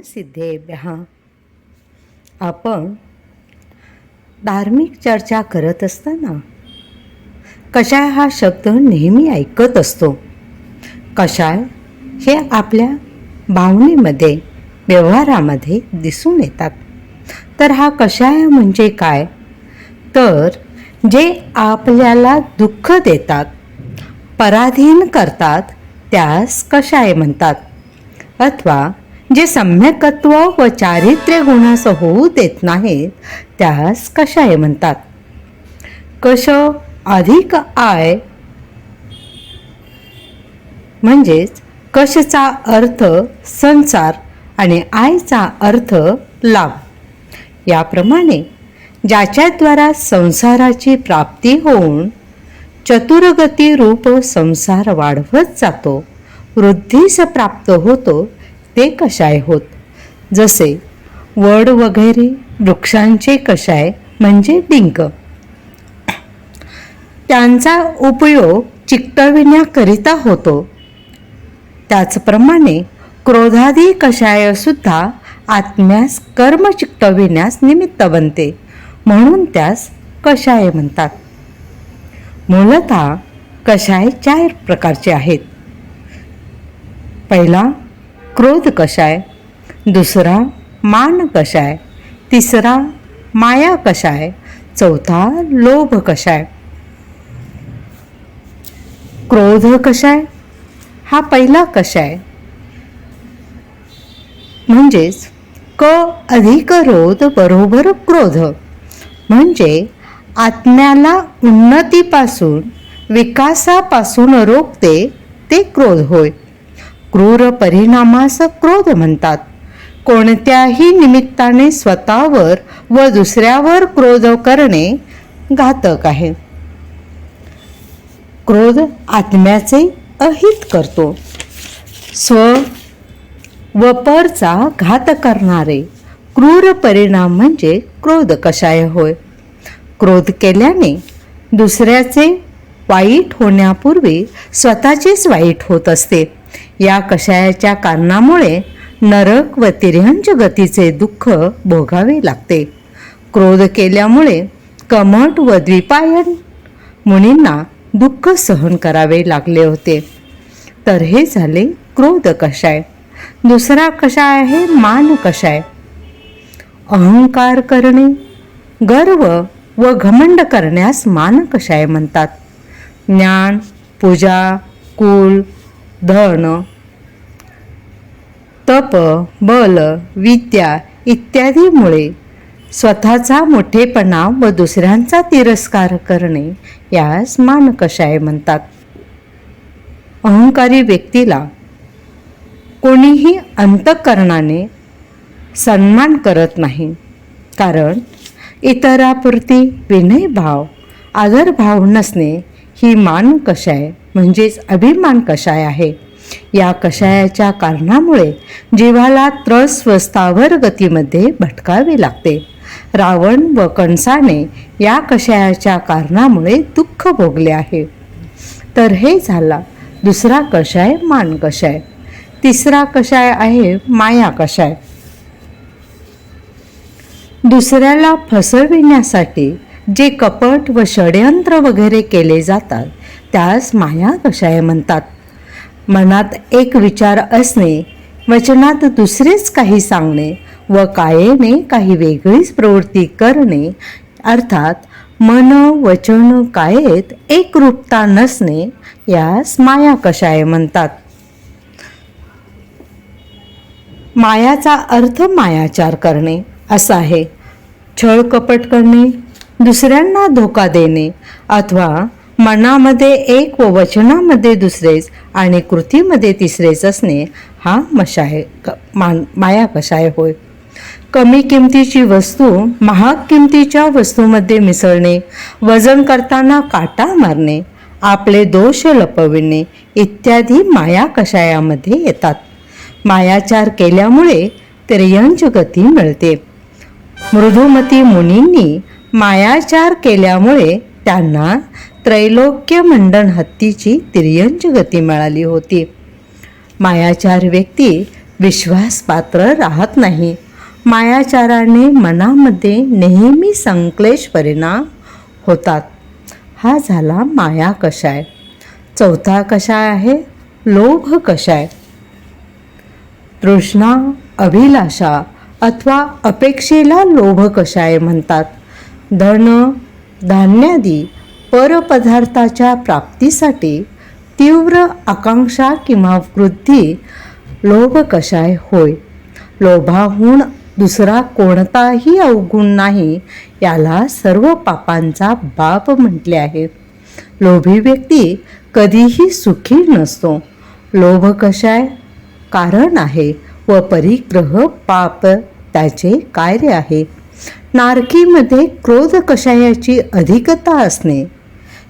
सिद्धेभ्यः. आपण धार्मिक चर्चा करत असताना कषाय हा शब्द नेहमी ऐकत असतो. कषाय हे आपल्या भावनेमध्ये, व्यवहारामध्ये दिसून येतात. तर हा कषाय म्हणजे काय? तर जे आपल्याला दुःख देतात, पराधीन करतात त्यास कषाय म्हणतात. अथवा जे सम्यकत्व व चारित्र्य गुणास होऊ देत नाहीत त्यास कषाय म्हणतात. कष अधिक आय म्हणजेच कशचा अर्थ संसार आणि आयचा अर्थ लाभ. याप्रमाणे ज्याच्याद्वारा संसाराची प्राप्ती होऊन चतुर्गती रूप संसार वाढवत जातो, वृद्धीस प्राप्त होतो, ते कषाय होत. जसे वड वगैरे वृक्षांचे कषाय म्हणजे डिंक. त्यांचा उपयोग चिकटविण्याकरिता होतो. त्याचप्रमाणे क्रोधादी कषाय सुद्धा आत्म्यास कर्म चिकटविण्यास निमित्त बनते, म्हणून त्यास कषाय म्हणतात. मूलतः कषाय 4 प्रकारचे आहेत. पहिला क्रोध कषाय, दुसरा मान कषाय, तिसरा माया कषाय, चौथा लोभ कषाय. क्रोध कषाय हा पहिला कषाय, म्हणजेच क अधिक रोध बरोबर क्रोध, म्हणजे आत्म्याला उन्नतीपासून, विकासापासून रोखते ते क्रोध होय. क्रूर परिणामास क्रोध म्हणतात. कोणत्याही निमित्ताने स्वतःवर व दुसऱ्यावर क्रोध करणे घातक आहे. क्रोध आत्म्याचे अहित करतो. स्व व परचा घात करणारे क्रूर परिणाम म्हणजे क्रोध कषाय होय. क्रोध केल्याने दुसऱ्याचे वाईट होण्यापूर्वी स्वतःचेच वाईट होत असते. या कषायाच्या कारणामुळे नरक व तिर्यंच गतीचे दुःख भोगावे लागते. क्रोध केल्यामुळे कमठ व द्विपायन मुनींना दुःख सहन करावे लागले होते. तर हे झाले क्रोध कषाय. दुसरा कषाय आहे मान कषाय. अहंकार करणे, गर्व व घमंड करण्यास मान कषाय म्हणतात. ज्ञान, पूजा, कुल, धन, तप, बल, विद्या इत्यादीमुळे स्वतःचा मोठेपणा व दुसऱ्यांचा तिरस्कार करणे यास मान कषाय म्हणतात. अहंकारी व्यक्तीला कोणीही अंतःकरणाने सन्मान करत नाही, कारण इतरापुरती विनयभाव, आदरभाव नसणे ही मान कषाय म्हणजेच अभिमान कषाय आहे. या कषायाच्या कारणामुळे जीवाला त्रस व स्थावर गतीमध्ये भटकावे लागते. रावण व कंसाने या कषायाच्या कारणामुळे दुःख भोगले आहे. तर हे झाला दुसरा कषाय मान कषाय. तिसरा कषाय आहे माया कषाय. दुसऱ्याला फसविण्यासाठी जे कपट व षड्यंत्र वगैरे केले जातात त्यास माया कषाय म्हणतात. मनात एक विचार असणे, वचनात दुसरेच काही सांगणे व कायेने काही वेगळीच प्रवृत्ती करणे, अर्थात मन वचन कायेत एकरूपता नसणे यास माया कषाय म्हणतात. मायाचा अर्थ मायाचार करणे असा आहे. छळ कपट करणे, दुसऱ्यांना धोका देणे अथवा मनामध्ये एक व वचनामध्ये दुसरेच आणि कृतीमध्ये तिसरेच असणे हा माया कषाय होय. कमी किमतीची वस्तू महाग किमतीच्या वस्तूमध्ये मिसळणे, वजन करताना काटा मारणे, आपले दोष लपविणे इत्यादी माया कषायामध्ये येतात. मायाचार केल्यामुळे तिर्यंच गती मिळते. मृदुमती मुनींनी मायाचार केल्यामुळे त्यांना त्रैलोक्य मंडन हत्तीची तिर्यंच गती मिळाली होती. मायाचार व्यक्ती विश्वासपात्र राहत नाही. मायाचाराने मनामध्ये नेहमी संक्लेश परिणाम होतात. हा झाला माया कषाय. चौथा कषाय आहे लोभ कषाय. तृष्णा, अभिलाषा अथवा अपेक्षेला लोभ कषाय म्हणतात. धन, धान्यादी परपदार्थाच्या प्राप्तीसाठी तीव्र आकांक्षा किंवा वृद्धी लोभ कषाय होय. लोभाहून दुसरा कोणताही अवगुण नाही, याला सर्व पापांचा बाप म्हटले आहे. लोभी व्यक्ती कधीही सुखी नसतो. लोभ कषाय कारण आहे व परिग्रह पाप त्याचे कार्य आहे. नारकीमध्ये क्रोध कषायाची अधिकता असणे,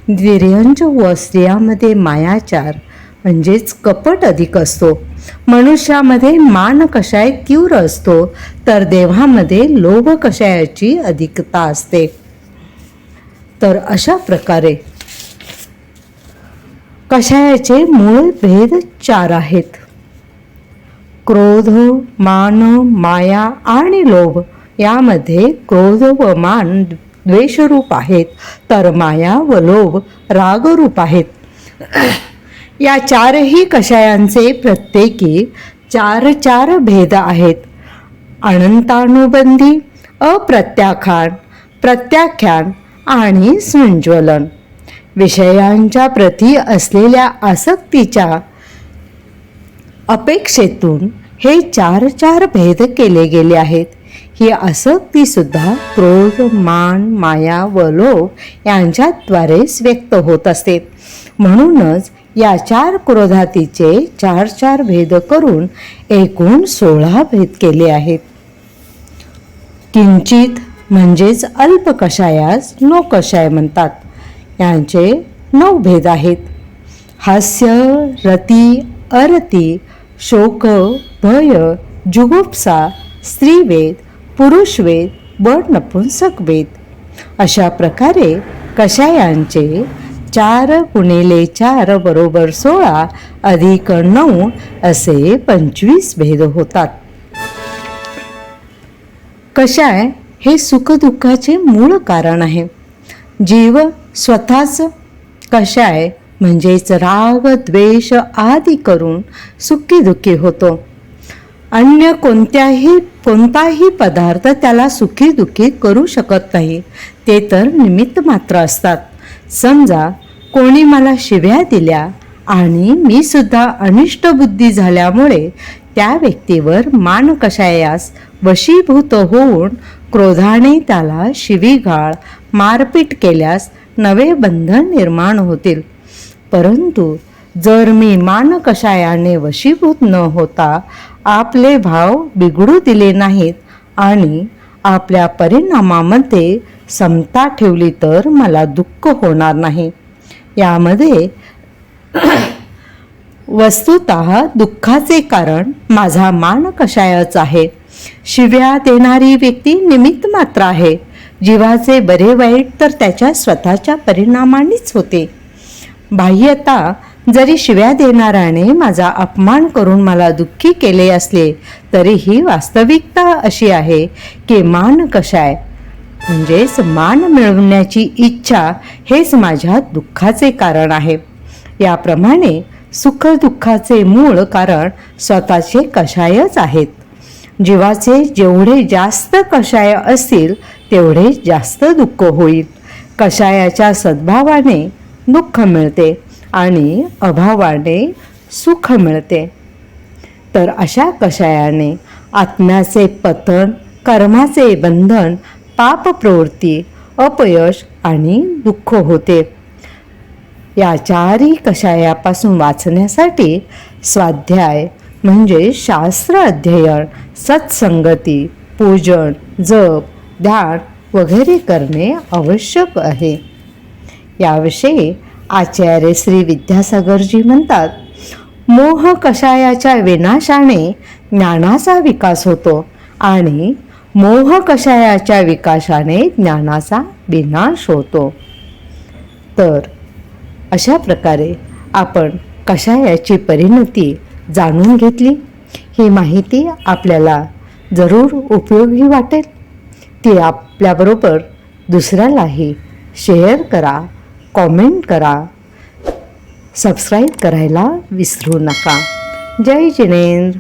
द्विरंज व स्त्रियामध्ये मायाचार म्हणजेच कपट अधिक असतो. मनुष्यामध्ये मान कषाय तीव्र असतो, तर देवामध्ये लोभ कषायाची अधिकता असते. तर अशा प्रकारे कषायाचे मूळ भेद 4 आहेत. क्रोध, मान, माया आणि लोभ. यामध्ये क्रोध व मान द्वेषरूप आहेत, तर माया व लोभ रागरूप आहेत. या 4ही कषायांचे प्रत्येकी 4 भेद आहेत. अनंतानुबंधी, अप्रत्याख्यान, प्रत्याख्यान आणि संज्वलन. विषयांच्या प्रती असलेल्या आसक्तीच्या अपेक्षेतून हे 4 भेद केले गेले आहेत. ही आसक्तीसुद्धा क्रोध, मान, माया व लोभ यांच्याद्वारेच व्यक्त होत असते. म्हणूनच या 4 क्रोधातीचे 4 भेद करून एकूण 16 भेद केले आहेत. किंचित म्हणजेच अल्प कषायास नो कषाय म्हणतात. यांचे 9 भेद आहेत. हास्य, रती, अरती, शोक, भय, जुगुप्सा, स्त्रीवेद, पुरुषवेद व नपुंसकवेद. अशा प्रकारे कषायांचे 4 × 4 = 16 अधिक 9 असे 25 भेद होतात. कषाय हे सुखदुःखाचे मूळ कारण आहे. जीव स्वतःच कषाय म्हणजेच राग, द्वेष आदी करून सुखी दुःखी होतो. अन्य कोणताही पदार्थ त्याला सुखी दुःखी करू शकत नाही. ते तर निमित्त मात्र असतात. समजा कोणी मला शिव्या दिल्या आणि मी सुद्धा अनिष्ट बुद्धी झाल्यामुळे त्या व्यक्तीवर मान कषायास वशीभूत होऊन क्रोधाने त्याला शिवीगाळ, मारपीट केल्यास नवे बंधन निर्माण होतील. परंतु जर मी मान कषायाने वशीभूत न होता आपले भाव बिघडू दिले नाहीत आणि आपल्या परिणामामध्ये समता ठेवली तर मला दुःख होणार नाही. यामध्ये वस्तुतः दुःखाचे कारण माझा मान कषायच आहे. शिव्या देणारी व्यक्ती निमित्त मात्र आहे. जीवाचे बरे वाईट तर त्याच्या स्वतःच्या परिणामानेच होते. बाह्यता जरी शिव्या देणाऱ्याने माझा अपमान करून मला दुःखी केले असले तरीही वास्तविकता अशी आहे की मान कषाय म्हणजेच मान मिळवण्याची इच्छा हेच माझ्या दुःखाचे कारण आहे. याप्रमाणे सुख दुःखाचे मूळ कारण स्वतःचे कषायच आहेत. जीवाचे जेवढे जास्त कषाय असतील तेवढे जास्त दुःख होईल. कषायाच्या सद्भावाने दुःख मिळते आणि अभावाने सुख मिळते. तर अशा कषायाने आत्म्याचे पतन, कर्माचे बंधन, पाप प्रवृत्ती, अपयश आणि दुःख होते. या 4ही कषायापासून वाचण्यासाठी स्वाध्याय म्हणजे शास्त्र अध्ययन, सत्संगती, पूजन, जप, ध्यान वगैरे करणे आवश्यक आहे. याविषयी आचार्य श्री विद्यासागरजी म्हणतात, मोह कषायाच्या विनाशाने ज्ञानाचा विकास होतो आणि मोह कषायाच्या विकासाने ज्ञानाचा विनाश होतो. तर अशा प्रकारे आपण कषायाची परिणती जाणून घेतली. ही माहिती आपल्याला जरूर उपयोगी वाटेल. ती आपल्याबरोबर दुसऱ्यालाही शेअर करा, कॉमेंट करा, सबस्क्राईब करायला विसरू नका. जय जिनेंद्र.